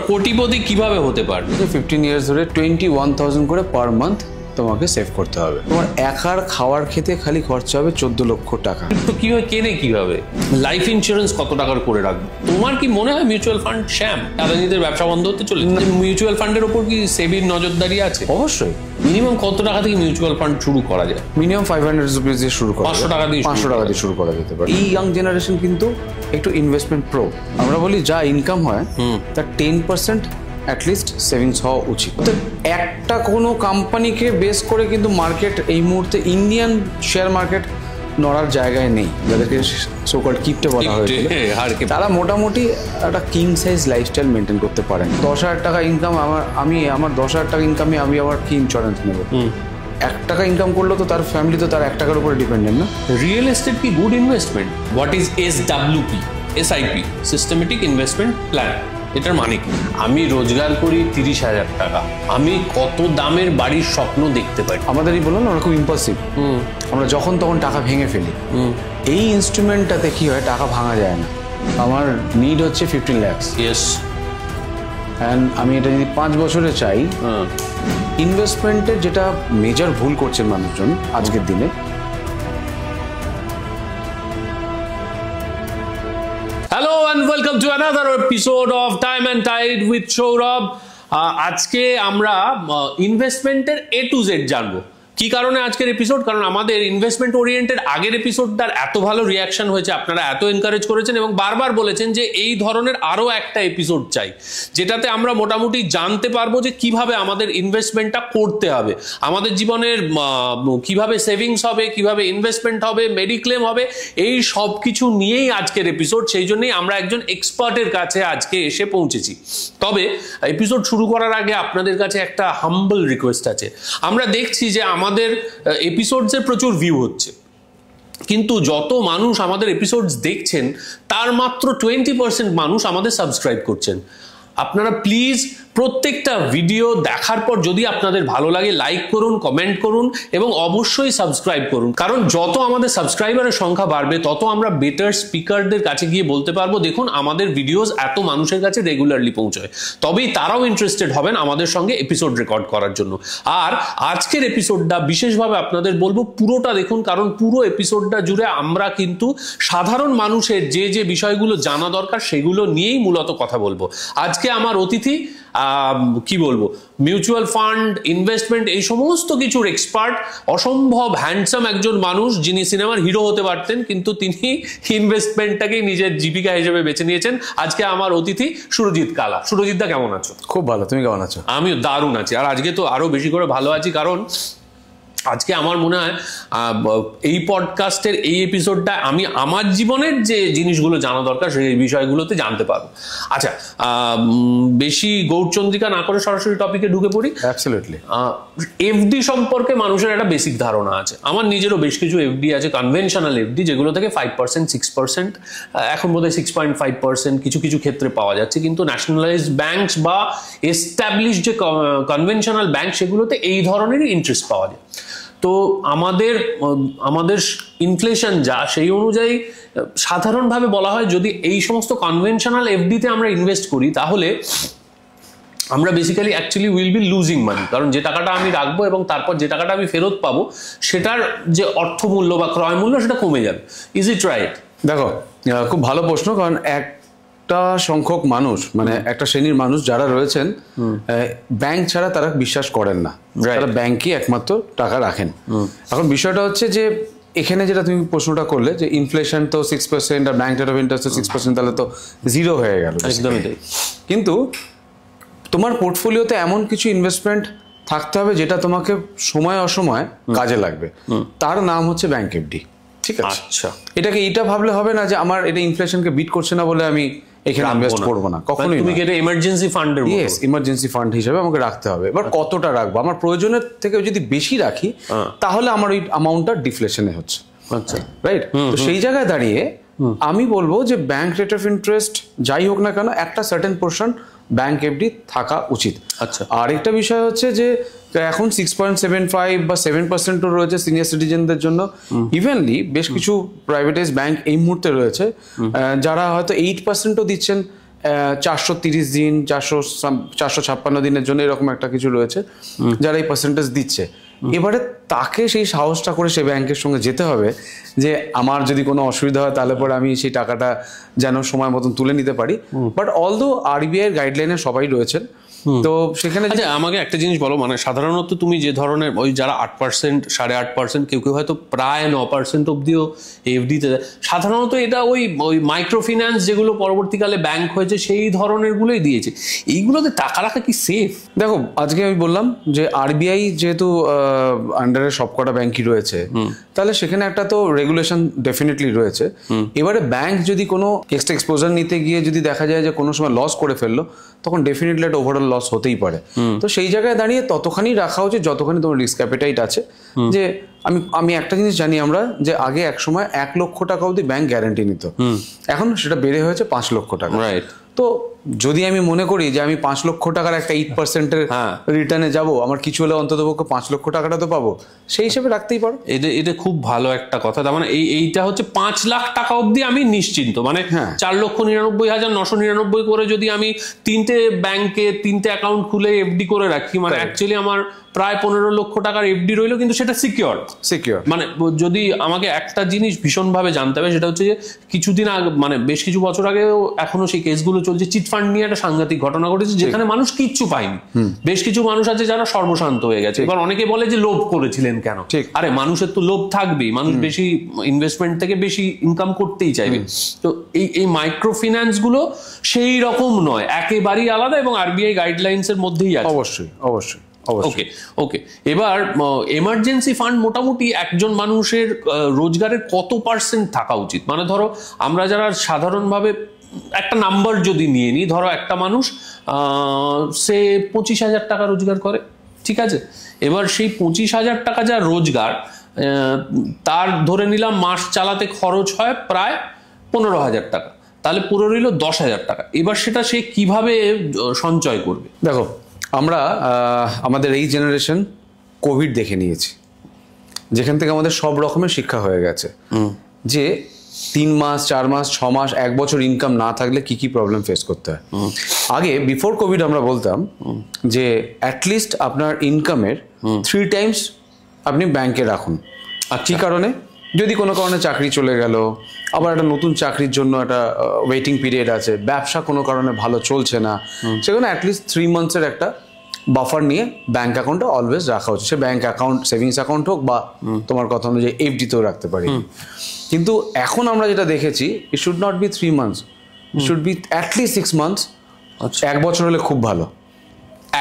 কোটিপতি কিভাবে হতে পারে? 15 ইয়ার্স ধরে 21,000 করে পার মান্থ তোমাকে সেভ করতে হবে। তোমার একার খাওয়ার খেতে খালি খরচা হবে 14 লক্ষ টাকা। তো কিভাবে কেনে, কিভাবে লাইফ ইন্স্যুরেন্স কত টাকার করে রাখবে? তোমার কি মনে হয় মিউচুয়াল ফান্ড শ্যাম? আদানিদের ব্যবসা বন্ধ হতে চলেছে। মিউচুয়াল ফান্ডের উপর কি সেবির নজরদারি আছে? অবশ্যই। মিনিমাম কত টাকা থেকে মিউচুয়াল ফান্ড শুরু করা যায়? মিনিমাম 500 রুপিস দিয়ে শুরু করা, 500 টাকা দিয়ে 500 টাকা দিয়ে শুরু করা যেতে পারে। এই ইয়াং জেনারেশন কিন্তু একটু ইনভেস্টমেন্ট প্রো। আমরা বলি যা ইনকাম হয় তার 10% অ্যাটলিস্ট সেভিংস হওয়া উচিত। একটা কোনো কোম্পানিকে বেস করে কিন্তু মার্কেট এই মুহূর্তে ইন্ডিয়ান শেয়ার মার্কেট নড়ার জায়গায় নেই। যাদেরকে সোকল্ড কিপটে বলা হয়েছিল, তারা মোটামুটি একটা কিং সাইজ লাইফস্টাইল মেনটেন করতে পারেন। 10,000 টাকা ইনকাম আমার 10,000 টাকা ইনকামে আমি আবার কি ইন্স্যুরেন্স নেব? 1 টাকা ইনকাম করলো তো তার ফ্যামিলি তো তার 1 টাকার উপরে ডিপেন্ডেন্ট না। রিয়েল এস্টেট কি good investment? What is SWP? SIP, systematic investment plan. এটার মানে কি? আমি রোজগার করি 30,000 টাকা, আমি কত দামের বাড়ির স্বপ্ন দেখতে পারি। আমাদেরই বলুন, আমরা খুব ইম্পালসিভ। আমরা যখন তখন টাকা ভেঙে ফেলি। এই ইনস্ট্রুমেন্টটাতে কি হয়, টাকা ভাঙা যায় না। আমার নিড হচ্ছে 15 lakhs। ইয়েস। অ্যান্ড আমি এটা যদি 5 বছরে চাই, ইনভেস্টমেন্টের যেটা মেজর ভুল করছেন মানুষজন আজকের দিনে। Hello and welcome to another episode of Time and Tide with Saurabh. আজকে আমরা ইনভেস্টমেন্টের A to Z জানবো। কি কারণে আজকের এপিসোড? কারণ আমাদের ইনভেস্টমেন্ট ওরিয়েন্টেড আগের এপিসোডটার এত ভালো রিয়াকশন হয়েছে, আপনারা এত এনকারেজ করেছেন এবং বারবার বলেছেন যে এই ধরনের আরও একটা এপিসোড চাই, যেটাতে আমরা মোটামুটি জানতে পারবো যে কিভাবে আমাদের ইনভেস্টমেন্টটা করতে হবে, আমাদের জীবনের কিভাবে সেভিংস হবে, কিভাবে ইনভেস্টমেন্ট হবে, মেডিক্লেম হবে, এই সব কিছু নিয়েই আজকের এপিসোড। সেই জন্যই আমরা একজন এক্সপার্টের কাছে আজকে এসে পৌঁছেছি। তবে এপিসোড শুরু করার আগে আপনাদের কাছে একটা হাম্বল রিকোয়েস্ট আছে। আমরা দেখছি যে আমাদের এপিসোডসের প্রচুর ভিউ হচ্ছে, কিন্তু যত মানুষ আমাদের এপিসোডস দেখছেন তার মাত্র 20% মানুষ আমাদের সাবস্ক্রাইব করছেন। আপনারা প্লিজ প্রত্যেকটা ভিডিও দেখার পর যদি আপনাদের ভালো লাগে লাইক করুন, কমেন্ট করুন এবং অবশ্যই সাবস্ক্রাইব করুন। কারণ যত আমাদের সাবস্ক্রাইবারের সংখ্যা বাড়বে তত আমরা বেটার স্পিকারদের কাছে গিয়ে বলতে পারবো, দেখুন আমাদের ভিডিওস এত মানুষের কাছে রেগুলারলি পৌঁছয়, তবেই তারাও ইন্টারেস্টেড হবেন আমাদের সঙ্গে এপিসোড রেকর্ড করার জন্য। আর আজকের এপিসোডটা বিশেষভাবে আপনাদের বলবো পুরোটা দেখুন, কারণ পুরো এপিসোডটা জুড়ে আমরা কিন্তু সাধারণ মানুষের যে যে বিষয়গুলো জানা দরকার সেগুলো নিয়েই মূলত কথা বলবো। আজকে আমার অতিথি কি বলবো, মিউচুয়াল ফান্ড, ইনভেস্টমেন্ট, এই সমস্ত কিছুর এক্সপার্ট, অসম্ভব হ্যান্ডসাম একজন মানুষ, যিনি সিনেমার হিরো হতে পারতেন কিন্তু তিনি ইনভেস্টমেন্টটাকেই নিজের জীবিকা হিসেবে বেছে নিয়েছেন। আজকে আমার অতিথি সুরজিৎ কালা। সুরজিৎ দা, কেমন আছো? খুব ভালো, তুমি কেমন আছো? আমিও দারুণ আছি, আর আজকে তো আরো বেশি করে ভালো আছি, কারণ আজকে আমার মনে হয় এই পডকাস্টের এই এপিসোডটা আমি আমার জীবনের যে জিনিসগুলো জানা দরকার সেই বিষয়গুলোতে জানতে পারবো। আচ্ছা, বেশি গৌরচন্দ্রিকা না করে সরাসরি টপিকে ঢুকে পড়ি। অ্যাবসলিউটলি। এফডি সম্পর্কে মানুষের একটা বেসিক ধারণা আছে। আমার নিজেরও বেশ কিছু এফডি আছে, কনভেনশনাল এফডি, যেগুলো থেকে 5%, 6%, এখন বোধহয় 6.5% কিছু কিছু ক্ষেত্রে পাওয়া যাচ্ছে। কিন্তু ন্যাশনালাইজড ব্যাংক বা এস্টাবলিশ যে কনভেনশনাল ব্যাংক, সেগুলোতে এই ধরনেরই ইন্টারেস্ট পাওয়া যায়। তো আমাদের ইনফ্লেশন যা, সেই অনুযায়ী সাধারণভাবে বলা হয় যদি এই সমস্ত কনভেনশনাল এফডিতে আমরা ইনভেস্ট করি তাহলে আমরা basically actually will be losing money. কারণ যে টাকাটা আমি রাখবো এবং তারপর যে টাকাটা আমি ফেরত পাবো সেটার যে অর্থমূল্য বা ক্রয় মূল্য সেটা কমে যাবে। Is it right? দেখো, খুব ভালো প্রশ্ন। কারণ একটা সংখ্যক মানুষ, মানে একটা শ্রেণীর মানুষ যারা রয়েছেন ব্যাংক ছাড়া তারা বিশ্বাস করেন না, তারা ব্যাংকই একমাত্র টাকা রাখেন। এখন বিষয়টা হচ্ছে যে এখানে যেটা তুমি প্রশ্নটা করলে যে ইনফ্লেশন তো 6% আর ব্যাংক রেট অফ ইন্টারেস্ট 6%, তাহলে তো 0 হয়ে গেল। একদমই তাই। কিন্তু তোমার পোর্টফোলিওতে এমন কিছু ইনভেস্টমেন্ট থাকতে হবে যেটা তোমাকে সময় অসময় কাজে লাগবে। তার নাম হচ্ছে ব্যাংক এফডি। ঠিক আছে? আচ্ছা, এটাকে এটা ভাবলে হবে না যে আমার এটা ইনফ্লেশনকে বিট করছে না বলে আমি এখানে ইনভেস্ট করবো না, কখনোই। তুমি কি এটা ইমার্জেন্সি ফান্ডের মতো? ইয়েস, ইমার্জেন্সি ফান্ড হিসেবে আমাকে রাখতে হবে। এবার কতটা রাখবো? আমার প্রয়োজনের থেকে যদি বেশি রাখি তাহলে আমার ওই অ্যামাউন্টটা ডিফ্লেশনে হচ্ছে। আচ্ছা, রাইট? তো সেই জায়গায় দাঁড়িয়ে আমি বলবো যে ব্যাংক রেট অফ ইন্টারেস্ট যাই হোক না কেন, একটা সার্টেন পোর্শন ব্যাংক এফডি থাকা উচিত। আচ্ছা, আরেকটা বিষয় হচ্ছে যে এখন 6.75 বা 7% রয়েছে সিনিয়র সিটিজেনদের জন্য। ইভেনলি বেশ কিছু প্রাইভেটাইজ ব্যাংক এই মুহূর্তে রয়েছে যারা হয়তো 8%ও দিচ্ছেন 430 দিন 456 দিনের জন্য এরকম একটা কিছু রয়েছে যারা এই পার্সেন্টেজ দিচ্ছে। এবারে তাকে সেই সাহসটা করে সে ব্যাংকের সঙ্গে যেতে হবে যে আমার যদি কোনো অসুবিধা হয় তাহলে পরে আমি সেই টাকাটা যেন সময় মতন তুলে নিতে পারি। বাট অলদো RBI এর গাইডলাইনে সবাই রয়েছেন, তো সেখানে আচ্ছা আমাকে একটা জিনিস বলো, মানে সাধারণত তুমি যে ধরনের ওই যারা 8%, 8.5%, কেউ কেউ হয়তো প্রায় 9% অব্দিও এফডিতে, সাধারণত এটা ওই মাইক্রো ফিন্যান্স যেগুলো পরবর্তীকালে ব্যাংক হয়েছে সেই ধরনের গুলোই দিয়েছে। এইগুলোতে টাকা রাখা কি সেফ? দেখো আজকে আমি বললাম যে RBI যেহেতু আন্ডারে সবকটা ব্যাংকই রয়েছে, তাহলে সেখানে একটা তো রেগুলেশন ডেফিনেটলি রয়েছে। এবারে ব্যাংক যদি কোনো এক্সট্রা এক্সপোজার নিতে গিয়ে যদি দেখা যায় যে কোনো সময় লস করে ফেললো, তখন ডেফিনেটলি একটা ওভারঅল লস হতেই পারে। তো সেই জায়গায় দাঁড়িয়ে ততখানি রাখা উচিত যতখানি তোমার রিস্ক অ্যাপেটাইট আছে। যে আমি একটা জিনিস জানি আমরা, যে আগে এক সময় 1 লক্ষ টাকা অবধি ব্যাংক গ্যারান্টি নিত, এখন সেটা বেড়ে হয়েছে 5 লক্ষ টাকা। রাইট। তো যদি আমি মনে করি যে আমি 5 লক্ষ টাকার একটা 8% রিটার্নে যাব, আমার কিছু হলে অন্তত পক্ষে 5 লক্ষ টাকাটা তো পাবো, সেই হিসেবে রাখতেই পারো। এটা খুব ভালো একটা কথা। তার মানে এইটা হচ্ছে 5 লাখ টাকা অবধি আমি নিশ্চিন্ত, মানে 4,99,999 করে যদি আমি 3টে ব্যাংকে 3টে অ্যাকাউন্ট খুলে এফডি করে রাখি, মানে অ্যাকচুয়ালি আমার প্রায় 15 লক্ষ টাকার এফডি রইলো, কিন্তু সেটা সিকিউর। মানে যদি আমাকে একটা জিনিস ভীষণভাবে জানতে হবে, সেটা হচ্ছে যে কিছুদিন আগে, মানে বেশ কিছু বছর আগেও এখনো সেই কেসগুলো চলছে, চিটফান্ড নিয়ে একটা সাংঘাতিক ঘটনা ঘটেছে যেখানে মানুষ কিচ্ছু পায়নি। বেশ কিছু মানুষ আছে যারা সর্বশান্ত হয়ে গেছে। এবার অনেকে বলে যে লোভ করেছিলেন কেন? আরে মানুষের তো লোভ থাকবেই, মানুষ বেশি ইনভেস্টমেন্ট থেকে বেশি ইনকাম করতেই চাইবে। তো এই মাইক্রো ফিন্যান্স গুলো সেই রকম নয়, একেবারেই আলাদা এবং RBI গাইডলাইন্স এর মধ্যেই আছে। অবশ্যই। ওকে। এবার এমার্জেন্সি ফান্ড মোটামুটি একজন মানুষের রোজগারের কত % থাকা উচিত? মানে ধরো আমরা যারা সাধারণভাবে একটা নাম্বার যদি নিয়ে নিই, ধরো একটা মানুষ সে 25,000 টাকা রোজগার করে, ঠিক আছে? এবার সেই 25,000 টাকা যা রোজগার, তার ধরে নিলাম মাস চালাতে খরচ হয় প্রায় 15,000 টাকা, তাহলে পুরো রইল 10,000 টাকা। এবার সেটা সে কিভাবে সঞ্চয় করবে? দেখো আমরা আমাদের এই জেনারেশন কোভিড দেখে নিয়েছি, যেখান থেকে আমাদের সব রকমের শিক্ষা হয়ে গেছে যে 3 মাস 4 মাস 6 মাস 1 বছর ইনকাম না থাকলে কি কি প্রবলেম ফেস করতে হয়। আগে বিফোর কোভিড আমরা বলতাম যে অ্যাটলিস্ট আপনার ইনকামের 3 টাইমস আপনি ব্যাংকে রাখুন। আর কি কারণে? যদি কোনো কারণে চাকরি চলে গেল, আবার একটা নতুন চাকরির জন্য একটা ওয়েটিং পিরিয়ড আছে, ব্যবসা কোনো কারণে ভালো চলছে না, সেখানে অ্যাটলিস্ট 3 মান্থসের একটা বাফার নিয়ে ব্যাংক অ্যাকাউন্টে অলওয়েজ রাখা উচিত। সে ব্যাংক অ্যাকাউন্ট, সেভিংস অ্যাকাউন্ট হোক বা তোমার কথা অনুযায়ী এফডিতেও রাখতে পারি। কিন্তু এখন আমরা যেটা দেখেছি, it should not be 3 months, it should be at least 6 months. 1 বছর হলে খুব ভালো,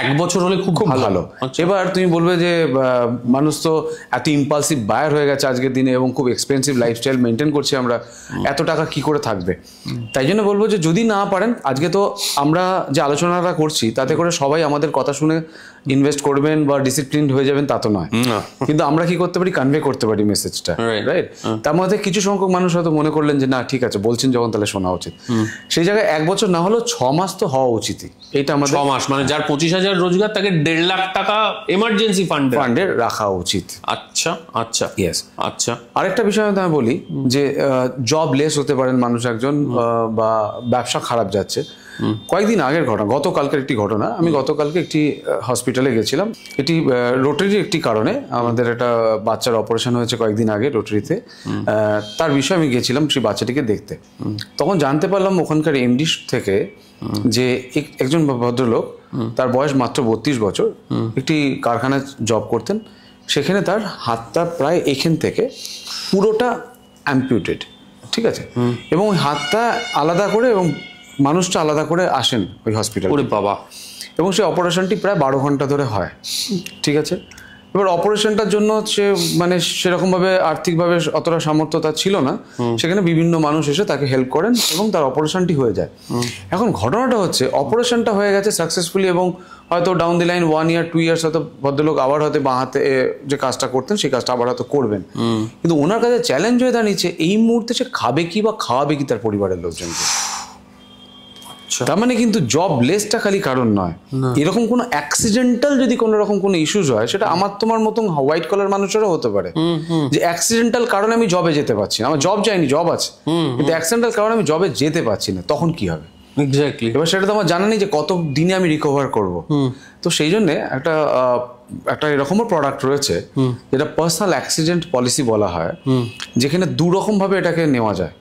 1 বছর হলে খুব ভালো। এবার তুমি বলবে যে মানুষ তো এত ইম্পালসিভ বায়ার হয়ে গেছে আজকের দিনে এবং খুব এক্সপেন্সিভ লাইফস্টাইল মেনটেন করছি আমরা, এত টাকা কি করে থাকবে? তাই জন্য বলবো যে যদি না পারেন, আজকে তো আমরা যে আলোচনাটা করছি তাতে করে সবাই আমাদের কথা শুনে ইনভেস্ট করবেন বা ডিসিপ্লিন হয়ে যাবেন তা তো নয়, কিন্তু আমরা কি করতে পারি, কনভে করতে পারি মেসেজটা, রাইট? তার মধ্যে কিছু সংখ্যক মানুষ হয়তো মনে করলেন যে না ঠিক আছে বলছেন যখন তাহলে শোনা উচিত। সেই জায়গায় 1 বছর না হলেও 6 মাস তো হওয়া উচিতই। এটা আমাদের 6 মাস, মানে যার 25,000 রোজগার তাকে 1.5 লাখ টাকা এমার্জেন্সি ফান্ডে রাখা উচিত। আচ্ছা ইয়েস। আচ্ছা, আরেকটা বিষয় আমি বলি যে জব লেস হতে পারেন মানুষ একজন, বা ব্যবসা খারাপ যাচ্ছে। কয়েকদিন আগের ঘটনা, গতকালকের একটি ঘটনা। আমি গতকালকে একটি হসপিটালে গেছিলাম, এটি রোটারির একটি কারণে আমাদের একটা বাচ্চার অপারেশন হয়েছে কয়েকদিন আগে রোটারিতে। তার বিষয়ে আমি গেছিলাম সেই বাচ্চাটিকে দেখতে। তখন জানতে পারলাম ওখানকার এমডি থেকে যে একজন ভদ্রলোক, তার বয়স মাত্র 32 বছর, একটি কারখানায় জব করতেন। সেখানে তার হাতটা প্রায় এখান থেকে পুরোটা অ্যাম্পিউটেড, ঠিক আছে? এবং ওই হাতটা আলাদা করে এবং মানুষটা আলাদা করে আসেন ওই হসপিটালে। ওরে বাবা! এবং সেই অপারেশনটি প্রায় 12 ঘন্টা ধরে হয়, ঠিক আছে? এবার অপারেশনটার জন্য সে মানে সেরকমভাবে আর্থিকভাবে অতটা সামর্থ্য তার ছিল না, সেখানে বিভিন্ন মানুষ এসে তাকে হেল্প করেন এবং তার অপারেশনটি হয়ে যায়। এখন ঘটনাটা হচ্ছে অপারেশনটা হয়ে গেছে সাকসেসফুলি এবং হয়তো down the line 1 year 2 years হয়তো ভদ্রলোক আবার হয়তো বাঁ হাতে যে কাজটা করতেন সেই কাজটা আবার হয়তো করবেন। কিন্তু ওনার কাছে চ্যালেঞ্জ হয়ে দাঁড়িয়েছে এই মুহূর্তে সে খাবে কি বা খাওয়াবে কি তার পরিবারের লোকজনকে। তার মানে কিন্তু জব লেসটা খালি কারণ নয়, এরকম কোনো অ্যাক্সিডেন্টাল যদি কোনো রকম কোনো ইস্যুস হয়, সেটা আমার তোমার মতন হোয়াইট কলার মানুষেরও হতে পারে, যে অ্যাক্সিডেন্টাল কারণে আমি জবে যেতে পারছি না, আমার জব যায়নি, জব আছে, কিন্তু অ্যাক্সিডেন্টাল কারণে আমি জবে যেতে পারছি না, তখন কি হবে? এক্স্যাক্টলি। এবার সেটা তো আমার জানা নেই যে কত দিনে আমি রিকভার করব। তো সেই জন্য একটা এরকমও প্রোডাক্ট রয়েছে যেটা পার্সোনাল অ্যাক্সিডেন্ট পলিসি বলা হয়, যেখানে দু রকম ভাবে এটাকে নেওয়া যায়।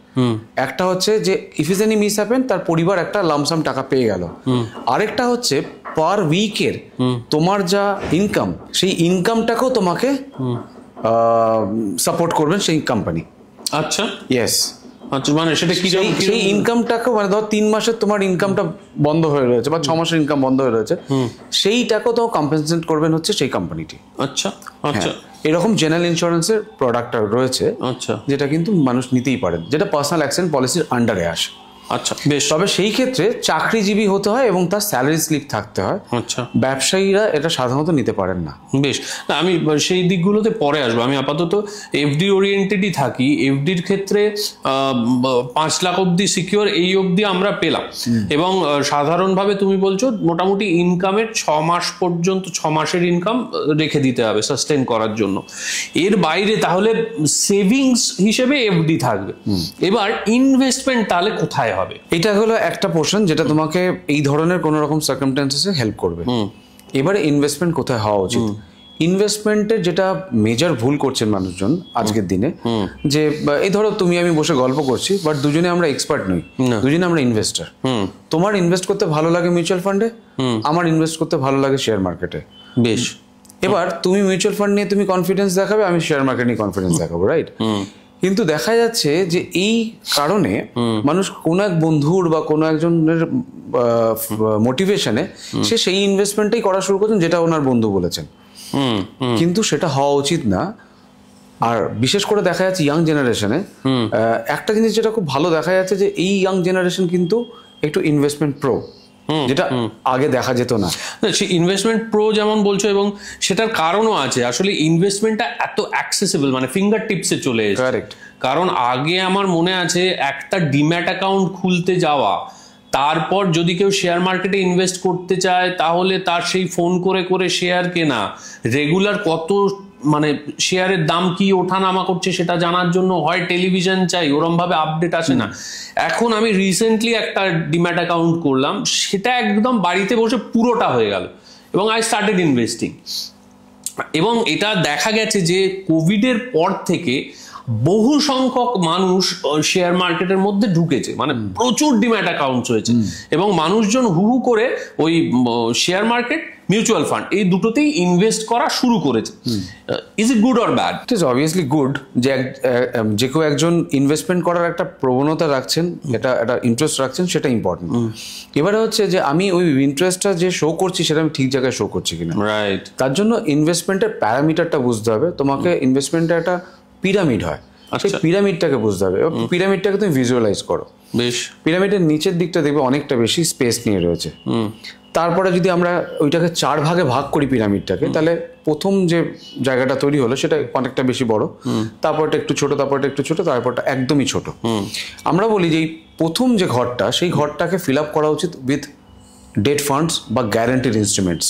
একটা হচ্ছে যে if is any miss happen, তার পরিবার একটা লামসাম টাকা পেয়ে গেল। আরেকটা হচ্ছে পার উইকের তোমার যা ইনকাম, সেই ইনকামটাকেও তোমাকে সাপোর্ট করবেন সেই কোম্পানি। আচ্ছা, ইয়েস। আচ্ছা, মানে সেটা কি, সেই ইনকামটাকে, মানে ধর 3 মাসের তোমার ইনকামটা বন্ধ হয়ে রয়েছে বা 6 মাসের ইনকাম বন্ধ হয়ে রয়েছে, সেইটাকেও তো কম্পেনসেট করবেন হচ্ছে সেই কোম্পানিটি। আচ্ছা আচ্ছা। এরকম জেনারেল ইন্স্যুরেন্সের প্রোডাক্ট রয়েছে, আচ্ছা, যেটা কিন্তু মানুষ নিতেই পারেন, যেটা পার্সোনাল অ্যাক্সিডেন্ট পলিসির আন্ডারে আসে। আচ্ছা, বেশ। তবে সেই ক্ষেত্রে চাকরিজীবী হতে হয় এবং তার স্যালারি স্লিপ থাকতে হয়। আচ্ছা, ব্যবসায়ীরা এটা সাধারণত নিতে পারেন না। বেশ, না আমি সেই দিকগুলোতে পরে আসবো। আমি আপাতত এফডি ওরিয়েন্টেডই থাকি। এফডির ক্ষেত্রে 5 লাখ অব্দি সিকিউর, এই অবধি আমরা পেলাম। এবং সাধারণভাবে তুমি বলছো মোটামুটি ইনকামের 6 মাস পর্যন্ত, 6 মাসের ইনকাম রেখে দিতে হবে সাস্টেন করার জন্য। এর বাইরে তাহলে সেভিংস হিসেবে এফডি থাকবে। এবার ইনভেস্টমেন্ট তাহলে কোথায় হবে? এটা হলো একটা পোর্শন যেটা তোমাকে এই ধরনের কোন রকম সার্কামস্ট্যান্সেসে হেল্প করবে। এবারে ইনভেস্টমেন্ট কোথায় হওয়া উচিত? ইনভেস্টমেন্টের যেটা মেজর ভুল করছেন মানুষজন আজকের দিনে, যে এই ধরো তুমি আমি বসে গল্প করছি, বাট দুজনে আমরা এক্সপার্ট নই, দুজনে আমরা ইনভেস্টার। তোমার ইনভেস্ট করতে ভালো লাগে মিউচুয়াল ফান্ডে, আমার ইনভেস্ট করতে ভালো লাগে শেয়ার মার্কেটে। বেশ, এবার তুমি মিউচুয়াল ফান্ড নিয়ে তুমি কনফিডেন্স দেখাবে, আমি শেয়ার মার্কেট নিয়ে কনফিডেন্স দেখাবো, রাইট? কিন্তু দেখা যাচ্ছে যে এই কারণে মানুষ কোনো এক বন্ধুর বা কোনো একজনের মোটিভেশনে সে সেই ইনভেস্টমেন্টটাই করা শুরু করছেন যেটা ওনার বন্ধু বলেছেন, কিন্তু সেটা হওয়া উচিত না। আর বিশেষ করে দেখা যাচ্ছে ইয়াং জেনারেশনে একটা জিনিস যেটা খুব ভালো দেখা যাচ্ছে, যে এই ইয়াং জেনারেশন কিন্তু একটু ইনভেস্টমেন্ট প্রো, যেটা আগে দেখা যেত না। ইনভেস্টমেন্ট প্রো যেমন বলছো, এবং সেটার কারণও আছে। আসলে ইনভেস্টমেন্টটা এত অ্যাক্সেসিবল, মানে ফিঙ্গার টিপসে চলে এসেছে। কারেক্ট। কারণ আগে আমার মনে আছে একটা ডিম্যাট অ্যাকাউন্ট খুলতে যাওয়া, তারপর যদি কেউ শেয়ার মার্কেটে ইনভেস্ট করতে চায় তাহলে তার সেই ফোন করে করে শেয়ার কেনা, রেগুলার কত মানে শেয়ারের দাম কি ওঠানামা করছে সেটা জানার জন্য হয় টেলিভিশন চাই, ওরম ভাবে আপডেট আসে না। এখন আমি রিসেন্টলি একটা ডিম্যাট অ্যাকাউন্ট করলাম, সেটা একদম বাড়িতে বসে পুরোটা হয়ে গেল, এবং আই স্টার্টেড ইনভেস্টিং। এবং এটা দেখা গেছে যে কোভিডের পর থেকে বহু সংখ্যক মানুষ শেয়ার মার্কেটের মধ্যে ঢুকেছে, মানে প্রচুর ডিম্যাট অ্যাকাউন্টস হয়েছে, এবং মানুষজন হু হু করে ওই শেয়ার মার্কেট, মিউচুয়াল ফান্ড, এই দুটোতেই ইনভেস্ট করা শুরু করেছে। Is it good or bad? It is obviously good যে কেউ একজন ইনভেস্টমেন্ট করার একটা প্রবণতা রাখছেন, এটা একটা ইন্টারেস্ট রাখছেন, সেটা ইম্পর্টেন্ট। এবারে হচ্ছে যে আমি ওই ইন্টারেস্টটা যে শো করছি সেটা আমি ঠিক জায়গায় শো করছি কিনা, রাইট। তার জন্য ইনভেস্টমেন্টের প্যারামিটারটা বুঝতে হবে তোমাকে। ইনভেস্টমেন্টের একটা পিরামিড হয়, সেই পিরামিডটাকে বুঝতে হবে। পিরামিডটাকে তুমি ভিজুয়ালাইজ করো। বেশ, পিরামিডের নিচের দিকটা দেখবে অনেকটা বেশি স্পেস নিয়ে রয়েছে। তারপরে যদি আমরা ওইটাকে 4 ভাগে ভাগ করি পিরামিডটাকে, তাহলে প্রথম যে জায়গাটা তৈরি হলো সেটা অনেকটা বেশি বড়, তারপরটা একটু ছোট, তারপরটা একটু ছোট, তারপরটা একদমই ছোট। আমরা বলি যে এই প্রথম যে ঘরটা, সেই ঘরটাকে ফিল আপ করা উচিত উইথ ডেট ফান্ডস বা guaranteed instruments.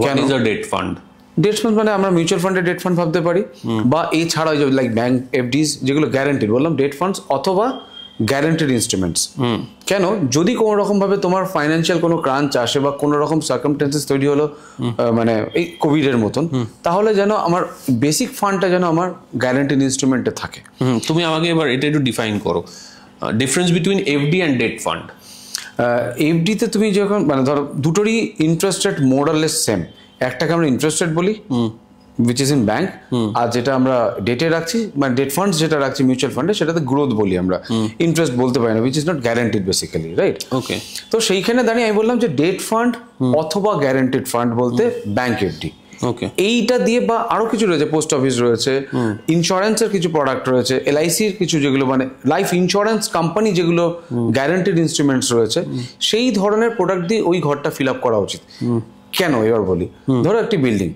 What is a date fund? Date fund মানে আমরা মিউচুয়াল ফান্ডের ডেট ফান্ড ভাবতে পারি, বা এছাড়া লাইক ব্যাংক এফডিস, যেগুলো গ্যারান্টিড, বললাম ডেট ফান্ডস অথবা গ্যারান্টিড ইনস্ট্রুমেন্টস। কেন? যদি কোনো রকম ভাবে তোমার ফাইন্যান্সিয়াল কোনো ক্রাঞ্চ আসে বা কোনো রকম সার্কামস্ট্যান্সেস তৈরি হলো, মানে এই কোভিডের মতন, তাহলে যেন আমার বেসিক ফান্ডটা যেন আমার গ্যারান্টিড ইনস্ট্রুমেন্টে থাকে। তুমি আমাকে এবার এটা একটু ডিফাইন করো, difference between FD and debt fund. এফডিতে তুমি যখন, মানে ধরো দুটোরই interest rate more or less same. একটাকে আমরা ইন্টারেস্ট রেট বলি, which is in bank, আর যেটা আমরা ডেটে রাখছি, মানে ডেট ফান্ডস যেটা রাখছি মিউচুয়াল ফান্ডে, সেটাতে গ্রোথ বলি আমরা, ইন্টারেস্ট বলতে পারি না, which is not guaranteed basically, right? ওকে। তো সেইখানে দাঁড়িয়ে আমি বললাম যে ডেট ফান্ড অথবা গ্যারান্টিড ফান্ড বলতে ব্যাংক এফডি। ওকে। এইটা দিয়ে, বা আরো কিছু রয়েছে, পোস্ট অফিস রয়েছে, ইন্স্যুরেন্সের কিছু প্রোডাক্ট রয়েছে, এলআইসির কিছু, যেগুলো মানে লাইফ ইন্স্যুরেন্স কোম্পানি, যেগুলো গ্যারান্টিড ইনস্ট্রুমেন্টস রয়েছে, সেই ধরনের প্রোডাক্ট দিয়ে ওই ঘরটা ফিল আপ করা উচিত। কেন এবার বলি, ধরো একটি বিল্ডিং,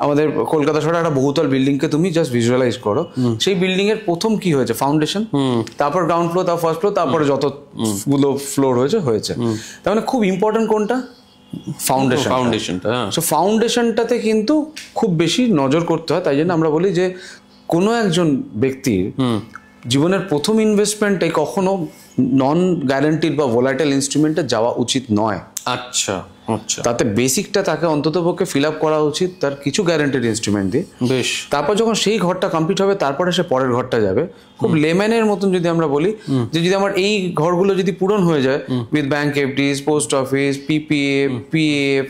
আমাদের কলকাতা শহরে একটা বহুতল বিল্ডিং কে তুমি জাস্ট ভিজুয়ালাইজ করো। সেই বিল্ডিং এর প্রথম কি হয়েছে? ফাউন্ডেশন, তারপর গ্রাউন্ড ফ্লোর, তারপর ফার্স্ট ফ্লোর, তারপরে যতগুলো ফ্লোর হয়েছে। তার মানে খুব ইম্পর্টেন্ট কোনটা? ফাউন্ডেশনটা। সো ফাউন্ডেশনটাতে কিন্তু খুব বেশি নজর করতে হয়। তাই জন্য আমরা বলি যে কোনো একজন ব্যক্তির জীবনের প্রথম ইনভেস্টমেন্টে কখনো নন গ্যারান্টিড বা ভোলাটাইল ইনস্ট্রুমেন্টে যাওয়া উচিত নয়। আচ্ছা আচ্ছা, তাতে বেসিকটা তাকে অন্ততপক্ষে ফিল আপ করা উচিত তার কিছু গ্যারান্টেড ইনস্ট্রুমেন্ট দিয়ে। বেশ। তারপর যখন সেই ঘরটা কমপ্লিট হবে তারপরে সে পরের ঘরটা যাবে। খুব লেম্যানের মতন যদি আমরা বলি যে যদি আমার এই ঘরগুলো যদি পূরণ হয়ে যায় with bank FDs, post office, PPF, PF,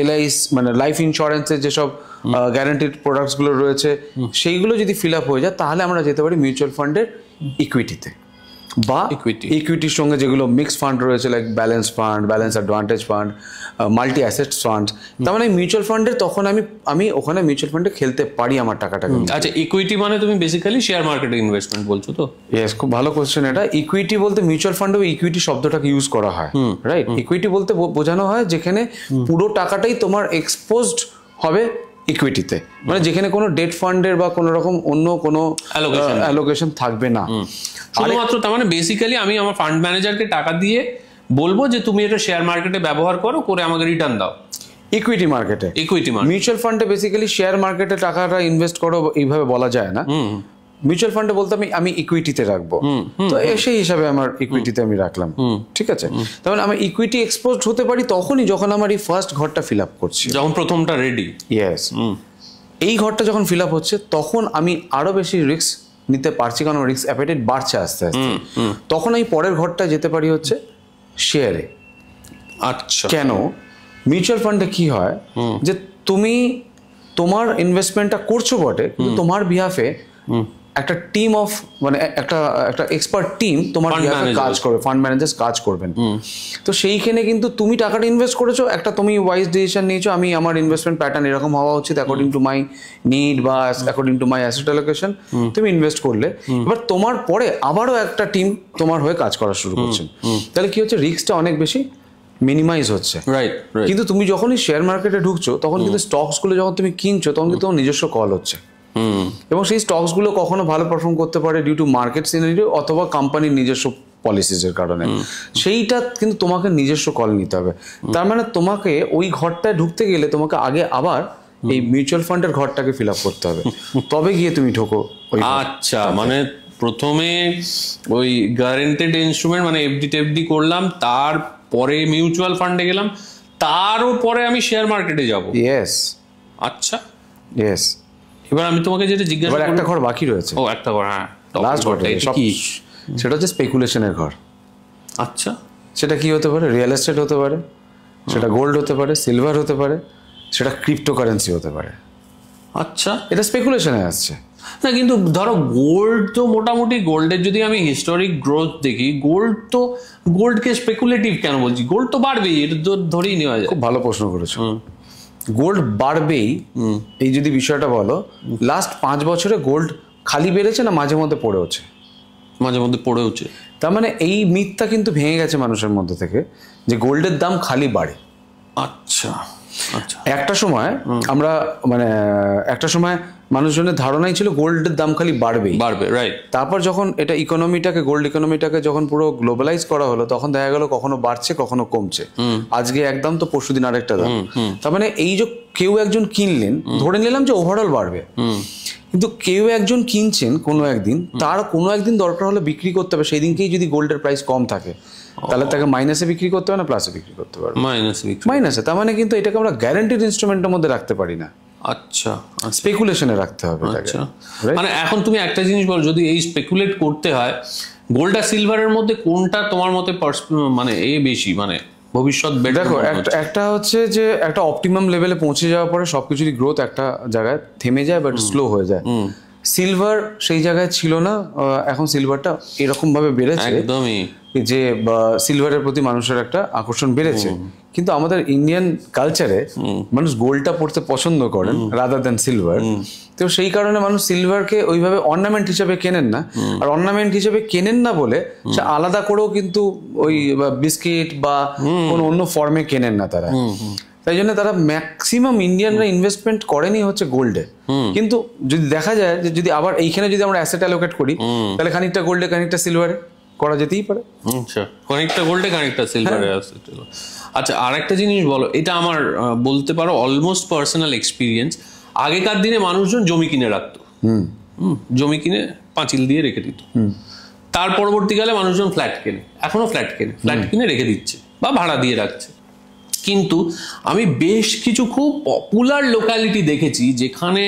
LIC মানে লাইফ ইন্স্যুরেন্সের যেসব গ্যারান্টিড প্রোডাক্টসগুলো রয়েছে সেইগুলো যদি ফিল আপ হয়ে যায় তাহলে আমরা যেতে পারি মিউচুয়াল ফান্ডের ইকুইটিতে বা ইকুইটির সঙ্গে যেগুলো মিক্সড ফান্ড রয়েছে like balance fund, balance advantage fund, multi assets fund. তার মানে মিউচুয়াল ফান্ডের তখন আমি ওখানে মিউচুয়াল ফান্ডে খেলতে পারি আমার টাকাটাকে। আচ্ছা, ইকুইটি মানে তুমি বেসিক্যালি শেয়ার মার্কেটে ইনভেস্টমেন্ট বলছো তো? ইয়েস, খুব ভালো কোশ্চেন এটা। ইকুইটি বলতে মিউচুয়াল ফান্ডেও ইকুইটি শব্দটাকে ইউজ করা হয়, রাইট? ইকুইটি বলতে বোঝানো হয় যেখানে পুরো টাকাটাই তোমার এক্সপোজড হবে ইকুইটিতে, মানে যেখানে কোনো ডেট ফান্ডের বা কোনো রকম অন্য কোনো অ্যালোকেশন থাকবে না শুধুমাত্র। তার মানে বেসিক্যালি আমি আমার ফান্ড ম্যানেজারকে টাকা দিয়ে বলবো যে তুমি এটা শেয়ার মার্কেটে ব্যবহার করো, করে আমাকে রিটার্ন দাও। ইকুইটি মার্কেটে, ইকুইটি মার্কেট। মিউচুয়াল ফান্ডে বেসিক্যালি শেয়ার মার্কেটে টাকাটা ইনভেস্ট করো এইভাবে বলা যায় না। মিউচুয়াল ফান্ডে বলতে আমি ইকুইটিতে রাখবো, তো সেই হিসাবে আমার ইকুইটিতে আমি রাখলাম, ঠিক আছে? তার মানে আমি ইকুইটি এক্সপোজড হতে পারি তখনই যখন আমার এই ফার্স্ট ঘরটা ফিল আপ করছি, যখন প্রথমটা রেডি। ইয়েস, এই ঘরটা যখন ফিল আপ হচ্ছে তখন আমি আরো বেশি রিস্ক নিতে পারছি, কারণ রিস্ক অ্যাপেটাইট বাড়ছে আস্তে আস্তে। তখন আমি পরের ঘরটা যেতে পারি হচ্ছে শেয়ারে। আচ্ছা, কেন? মিউচুয়াল ফান্ডে কি হয় যে তুমি তোমার ইনভেস্টমেন্টটা করছো বটে, কিন্তু তোমার বিহাফে একটা টিম অফ মানে একটা এক্সপার্ট টিম তোমার বিহাফে কাজ করবে, ফান্ড ম্যানেজার্স কাজ করবেন। তো সেইখানে কিন্তু তুমি টাকাটা ইনভেস্ট করেছো, একটা তুমি ওয়াইজ ডিসিশন নিয়েছো, আমি আমার ইনভেস্টমেন্ট প্যাটার্ন এরকম হওয়া উচিত অ্যাকর্ডিং টু মাই নিড বা according to my asset allocation. তুমি ইনভেস্ট করলে, এবার তোমার পরে আবারও একটা টিম তোমার হয়ে কাজ করা শুরু করছে। তাহলে কি হচ্ছে, রিস্কটা অনেক বেশি মিনিমাইজ হচ্ছে। রাইট। কিন্তু তুমি যখনই শেয়ার মার্কেটে ঢুকছো তখন কিন্তু স্টকস গুলো যখন তুমি কিনছো তখন কিন্তু তোমার নিজস্ব কল হচ্ছে, এবং সেই স্টকস গুলো কখনো ভালো পারফর্ম করতে পারে ডিউ টু মার্কেট সিনারিও অথবা কোম্পানির নিজস্ব পলিসিজের কারণে। সেইটা কিন্তু তোমাকে নিজস্ব কল নিতে হবে। তার মানে তোমাকে ওই ঘরটায় ঢুকতে গেলে তোমাকে আগে আবার এই মিউচুয়াল ফান্ডের ঘরটাকে ফিল আপ করতে হবে, তবে গিয়ে তুমি ঢোকো। আচ্ছা, মানে প্রথমে ওই গ্যারান্টেড ইনস্ট্রুমেন্ট মানে এফডি টেফডি করলাম, তারপরে মিউচুয়াল ফান্ডে গেলাম, তারও পরে আমি শেয়ার মার্কেটে যাব। ইয়েস। আচ্ছা, ইয়েস। এবার আমি তোমাকে যেটা জিজ্ঞাসা করব, একটা ঘর বাকি রয়েছে। ও, একটা ঘর, হ্যাঁ, লাস্ট ঘরটা কি? সেটা হচ্ছে স্পেকুলেশনের ঘর। আচ্ছা, সেটা কি হতে পারে? রিয়েল এস্টেট হতে পারে, সেটা গোল্ড হতে পারে, সিলভার হতে পারে, সেটা ক্রিপ্টোকারেন্সি হতে পারে। আচ্ছা, এটা স্পেকুলেশনে আসছে না? কিন্তু ধরো গোল্ড তো মোটামুটি, গোল্ডের যদি আমি হিস্টোরিক গ্রোথ দেখি, গোল্ডকে স্পেকুলেটিভ কেন বলছি? গোল্ড তো বাড়বেই, এটা তো ধরেই নেওয়া যায়। খুব ভালো প্রশ্ন করেছো। গোল্ড বাড়বেই এই যদি বিষয়টা বলো, লাস্ট 5 বছরে গোল্ড খালি বেড়েছে না মাঝে মধ্যে পড়েওছে? মাঝে মধ্যে পড়েওছে। তার মানে এই মিথটা কিন্তু ভেঙে গেছে মানুষের মধ্যে থেকে যে গোল্ডের দাম খালি বাড়ে। আচ্ছা আচ্ছা। একটা সময় আমরা মানে একটা সময় মানুষজনের ধারণাই ছিল গোল্ডের দাম খালি বাড়বে, রাইট। তারপর যখন এটা গোল্ড ইকোনমিটাকে যখন পুরো গ্লোবালাইজ করা হলো তখন দেখা গেল কখনো বাড়ছে কখনো কমছে। আজকে একদম তো পরশুদিন আরেকটা দাম। তার মানে এই যে কেউ একজন কিনলেন, ধরে নিলাম যে ওভারঅল বাড়বে, কিন্তু কেউ একজন কিনছেন কোনো একদিন, তার কোনো একদিন দরকার হলে বিক্রি করতে হবে, সেই দিনকেই যদি গোল্ডের প্রাইস কম থাকে তাহলে তাকে মাইনাসে বিক্রি করতে হবে না প্লাসে বিক্রি করতে পারবে? মাইনাসে। তার মানে কিন্তু এটাকে আমরা গ্যারান্টিড ইনস্ট্রুমেন্টের মধ্যে রাখতে পারি না। আচ্ছা, স্পেকুলেশনে রাখতে হবে। আচ্ছা, মানে এখন তুমি একটা জিনিস বলো, যদি এই স্পেকুলেট করতে হয়, গোল্ড আর সিলভারের মধ্যে কোনটা তোমার মতে মানে বেশি, মানে ভবিষ্যৎ বেটার? দেখো, একটা হচ্ছে যে একটা অপটিমাম লেভেলে পৌঁছে যাওয়ার পরে সবকিছুরই গ্রোথ একটা জায়গায় থেমে যায় বাট স্লো হয়ে যায়। সিলভার সেই জায়গায় ছিল না, এখন সিলভারটা এরকম ভাবে বেড়েছে একদমই যে সিলভারের প্রতি মানুষের একটা আকর্ষণ বেড়েছে। কিন্তু আমাদের ইন্ডিয়ান কালচারে মানুষ গোল্ডটা পড়তে পছন্দ করেন রাদার দ্যান সিলভার। তো সেই কারণে মানুষ সিলভারকে ওইভাবে অর্নামেন্ট হিসেবে কেনেন না, আর অর্নামেন্ট হিসেবে কেনেন না বলে সে আলাদা করেও কিন্তু ওই বিস্কিট বা কোনো অন্য ফর্মে কেনেন না তারা। তাই জন্য তারা ম্যাক্সিমাম ইন্ডিয়ানরা ইনভেস্টমেন্ট করেনি হচ্ছে গোল্ডে। কিন্তু যদি দেখা যায় যে যদি আবার এইখানে যদি আমরা অ্যাসেট অ্যালোকেট করি তাহলে খানিকটা গোল্ডে খানিকটা সিলভারে করা যেতেই পারে। আচ্ছা, খানিকটা গোল্ডে খানিকটা সিলভারে অ্যাসেট। আচ্ছা, আরেকটা জিনিস বলো, এটা আমার বলতে পারো অলমোস্ট পার্সোনাল এক্সপিরিয়েন্স। আগেকার দিনে মানুষজন জমি কিনে রাখতো, জমি কিনে পাঁচিল দিয়ে রেখে দিত, তার পরবর্তীকালে মানুষজন ফ্ল্যাট কেনে, এখনো ফ্ল্যাট কিনে রেখে দিচ্ছে বা ভাড়া দিয়ে রাখছে। কিন্তু আমি বেশ কিছু খুব পপুলার লোকালিটি দেখেছি যেখানে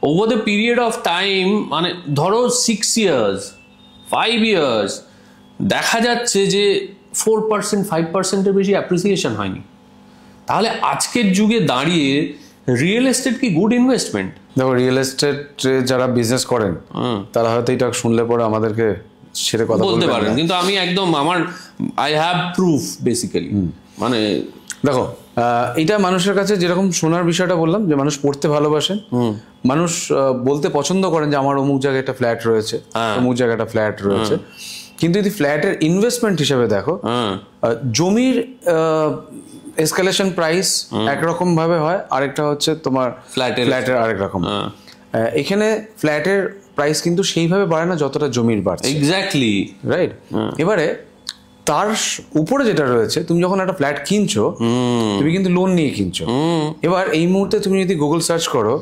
over the period of time, মানে ধরো 6 years 5 years, দেখা যাচ্ছে যে 4% 5%-এর বেশি অ্যাপ্রিসিয়েশন হয়নি। তাহলে আজকের যুগে দাঁড়িয়ে রিয়েল এস্টেট কি গুড ইনভেস্টমেন্ট? দেখো, রিয়েল এস্টেট যারা বিজনেস করেন তারা হয়তো এটা শুনলে পরে আমাদেরকে সেটা কথা বলতে পারেন, কিন্তু আমি একদম আই হ্যাভ প্রুফ বেসিক্যালি। মানে দেখো, এটা মানুষের কাছে যেরকম শোনার বিষয়টা বললাম, যে মানুষ পড়তে ভালোবাসেন, মানুষ বলতে পছন্দ করেন যে আমার অমুক জায়গায় একটা ফ্ল্যাট রয়েছে, অমুক জায়গায় একটা ফ্ল্যাট রয়েছে। কিন্তু যদি ফ্ল্যাটের ইনভেস্টমেন্ট হিসেবে দেখো, জমির এসকালেশন প্রাইস একরকম ভাবে হয়, আরেকটা হচ্ছে তোমার ফ্ল্যাটের আরেক রকম। এখানে ফ্ল্যাটের প্রাইস কিন্তু সেইভাবে বাড়ে না যতটা জমির বাড়ছে। Exactly, right. এবারে তার উপরে যেটা রয়েছে, তুমি যখন একটা ফ্ল্যাট কিনছো, তুমি কিন্তু লোন নিয়ে কিনছো। এবার এই মুহূর্তে তুমি যদি গুগল সার্চ করো,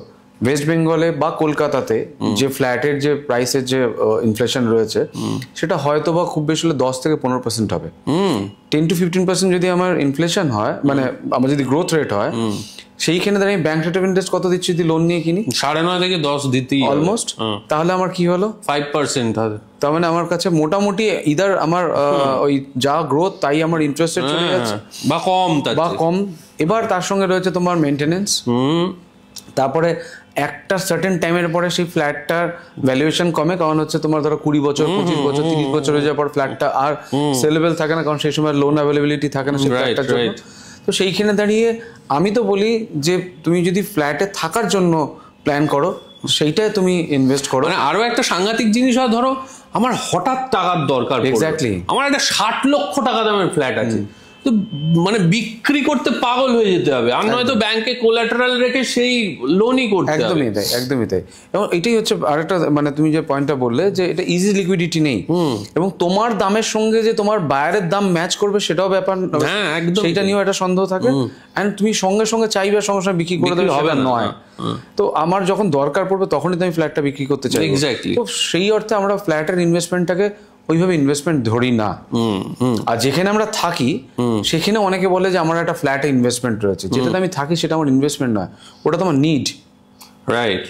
ওয়েস্ট বেঙ্গলে বা কলকাতাতে যে ফ্ল্যাটের যে প্রাইসের যে ইনফ্লেশন রয়েছে, সেটা হয়তো বা খুব বেশি হলে 10 থেকে 15% হবে। 10 to 15% যদি আমার ইনফ্লেশন হয়, মানে আমার যদি গ্রোথ রেট হয়, সেইখানে দাঁড়িয়ে ব্যাংক রেট অফ ইন্টারেস্ট কত দিচ্ছি যদি লোন নিয়ে কিনি? 9.5 থেকে 10 দিতেই অলমোস্ট। তাহলে আমার কি হলো? 5% হবে। তার মানে আমার কাছে মোটামুটি ইদার আমার ওই যা গ্রোথ তাই আমার ইন্টারেস্ট রেট চলে যাচ্ছে, বা কম। এবার তার সঙ্গে রয়েছে তোমার মেনটেনেন্স। তারপরে একটা সার্টেন টাইমের পরে সেই ফ্ল্যাটটার ভ্যালুয়েশন কমে, কারণ হচ্ছে তোমার ধরো 20 বছর 25 বছর 30 বছর হয়ে যাওয়ার পর ফ্ল্যাটটা আর সেলেবল থাকে না, কারণ সেই সময় লোন অ্যাভেলেবিলিটি থাকে না সেই ফ্ল্যাটটার জন্য। তো সেইখানে দাঁড়িয়ে আমি তো বলি যে তুমি যদি ফ্ল্যাটে থাকার জন্য প্ল্যান করো, সেইটাই তুমি ইনভেস্ট করো। মানে আরো একটা সাংঘাতিক জিনিস হয়, ধরো আমার হঠাৎ টাকার দরকার, এক্স্যাক্টলি, আমার একটা 60 লক্ষ টাকা দামের ফ্ল্যাট আছে, তো মানে বিক্রি করতে পাগল হয়ে যেতে হবে, আর নয়তো ব্যাংকে কোলাটারাল রেখে সেই লোনই করতে হবে। একদমই তাই, একদমই তাই। এবং এটাই হচ্ছে আরেকটা, মানে তুমি যে পয়েন্টটা বললে যে এটা ইজি লিকুইডিটি নেই, এবং তোমার দামের সঙ্গে যে তোমার বায়ারের দাম ম্যাচ করবে সেটাও ব্যাপার, সেইটা নিয়েও একটা সন্দেহ থাকে। এন্ড তুমি সঙ্গে সঙ্গে চাইবে সঙ্গে সঙ্গে বিক্রি করে দেবে, হবে নয়। তো আমার যখন দরকার পড়বে তখনই তো আমি ফ্ল্যাটটা বিক্রি করতে চাই। তো সেই অর্থে আমরা ফ্ল্যাটের ইনভেস্টমেন্টটাকে ওইভাবে ইনভেস্টমেন্ট ধরি না। আর যেখানে আমরা থাকি সেখানে অনেকে বলে যে আমার একটা ফ্ল্যাটে ইনভেস্টমেন্ট রয়েছে, যেটাতে আমি থাকি সেটা আমার ইনভেস্টমেন্ট নয়, ওটা তো আমার নিড। রাইট,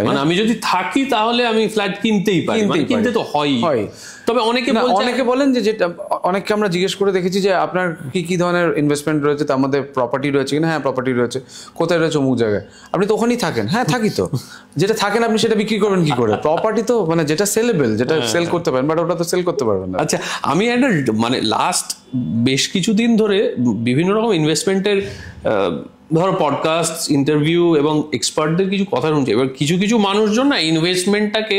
মানে আমি যদি থাকি তাহলে আমি ফ্ল্যাট কিনতেই পারি, কিনতে তো হয়। তবে অনেকে বলেন যে, যেটা অনেককে আমরা জিজ্ঞেস করে দেখেছি যে আপনার কি কি ধরনের ইনভেস্টমেন্ট রয়েছে, তার মধ্যে প্রপার্টি রয়েছে কিনা? হ্যাঁ, প্রপার্টি রয়েছে। কোথায় রয়েছে? অমুক জায়গায়। আপনি তো ওখানেই থাকেন। হ্যাঁ, থাকি তো। যেটা থাকেন আপনি সেটা বিক্রি করবেন কি করে? প্রপার্টি তো মানে যেটা সেলেবল, যেটা সেল করতে পারেন, বাট ওটা তো সেল করতে পারবেন না। আচ্ছা, আমি একটা মানে লাস্ট বেশ কিছুদিন ধরে বিভিন্ন রকম ইনভেস্টমেন্টের ধরো পডকাস্ট, ইন্টারভিউ এবং এক্সপার্টদের কিছু কথা শুনছি। এবার কিছু কিছু মানুষজন না ইনভেস্টমেন্টটাকে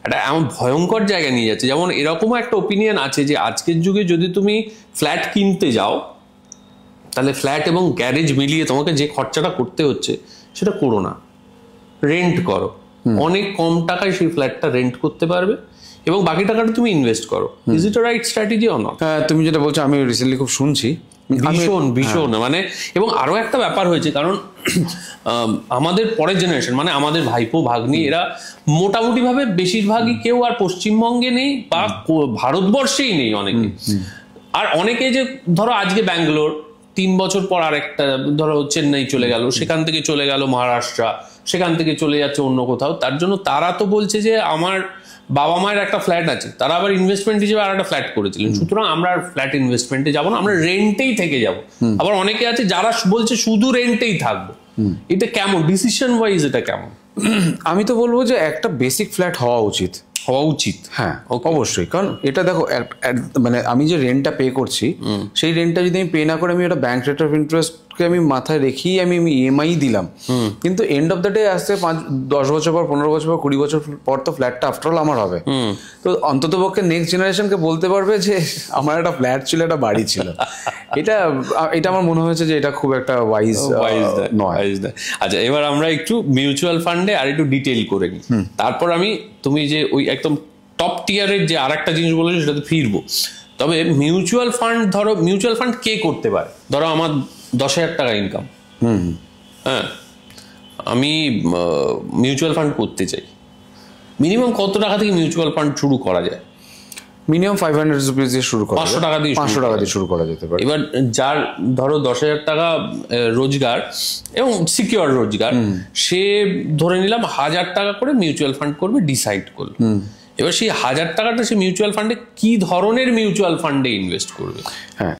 একটা এমন ভয়ঙ্কর জায়গায় নিয়ে যাচ্ছে। যেমন এরকমও একটা ওপিনিয়ন আছে যে আজকের যুগে যদি তুমি ফ্ল্যাট কিনতে যাও, তাহলে ফ্ল্যাট এবং গ্যারেজ মিলিয়ে তোমাকে যে খরচাটা করতে হচ্ছে সেটা করো না, রেন্ট করো। অনেক কম টাকায় সেই ফ্ল্যাটটা রেন্ট করতে পারবে এবং বাকি টাকাটা তুমি ইনভেস্ট করো। Is it a right strategy or not? হ্যাঁ, তুমি যেটা বলছো আমি রিসেন্টলি খুব শুনছি, ভীষণ মানে। এবং আরো একটা ব্যাপার হয়েছে, কারণ আমাদের পরের জেনারেশন মানে আমাদের ভাইপো ভাগ্নি, এরা মোটামুটি ভাবে বেশিরভাগই কেউ আর পশ্চিমবঙ্গে নেই বা ভারতবর্ষেই নেই অনেকে। আর অনেকে যে ধরো আজকে ব্যাঙ্গালোর, 3 বছর পর আরেকটা ধরো চেন্নাই চলে গেল, সেখান থেকে চলে গেল মহারাষ্ট্র, সেখান থেকে চলে যাচ্ছে অন্য কোথাও। তার জন্য তারা তো বলছে যে আমার বাবা মায়ের একটা ফ্ল্যাট আছে, তারা আবার ইনভেস্টমেন্ট হিসেবে আর একটা ফ্ল্যাট করেছিলেন, সুতরাং আমরা আর ফ্ল্যাট ইনভেস্টমেন্টে যাবো না, আমরা রেন্টেই থেকে যাব। আবার অনেকে আছে যারা বলছে শুধু রেন্টেই থাকবো। এটা কেমন ডিসিশন ওয়াইজ? এটা কেমন? আমি তো বলবো যে একটা বেসিক ফ্ল্যাট হওয়া উচিত। হ্যাঁ, অবশ্যই। কারণ এটা দেখো, মানে আমি যে রেন্টটা পে করছি, সেই রেন্টটা যদি আমি পে না করে আমি একটা ব্যাংক রেট অফ ইন্টারেস্টকে আমি মাথায় রেখেই আমি ইএমআই দিলাম, কিন্তু এন্ড অফ দ্য ডে আসতে 10 বছর পর, 15 বছর পর, 20 বছর পর তো ফ্ল্যাটটা আফটারঅল আমার হবে। তো অন্তত পক্ষে নেক্সট জেনারেশনকে বলতে পারবে যে আমার একটা ফ্ল্যাট ছিল, একটা বাড়ি ছিল। এটা আমার মনে হয়েছে যে এটা খুব একটা ওয়াইজ নয়। আচ্ছা, এবার আমরা একটু মিউচুয়াল ফান্ডে আর একটু ডিটেইল করে নিই, তারপর তুমি যে ওই একদম টপ টিয়ারের যে আর একটা জিনিস বলেছো সেটাতে ফিরবো। তবে মিউচুয়াল ফান্ড, ধরো মিউচুয়াল ফান্ড কে করতে পারে? ধরো আমার 10,000 টাকা ইনকাম, হ্যাঁ, আমি মিউচুয়াল ফান্ড করতে চাই, মিনিমাম কত টাকা থেকে মিউচুয়াল ফান্ড শুরু করা যায়? মিনিমাম 500 রুপিস দিয়ে শুরু করা 500 টাকা দিয়ে 500 টাকা দিয়ে শুরু করা যেতে পারে। এবার যার ধরো 10,000 টাকা রোজগার এবং সিকিউর রোজগার, সে ধরে নিলাম 1,000 টাকা করে মিউচুয়াল ফান্ড করবে, ডিসাইড করলো। এবার সেই 1,000 টাকাটা সে মিউচুয়াল ফান্ডে কি ধরনের মিউচুয়াল ফান্ডে ইনভেস্ট করবে? হ্যাঁ,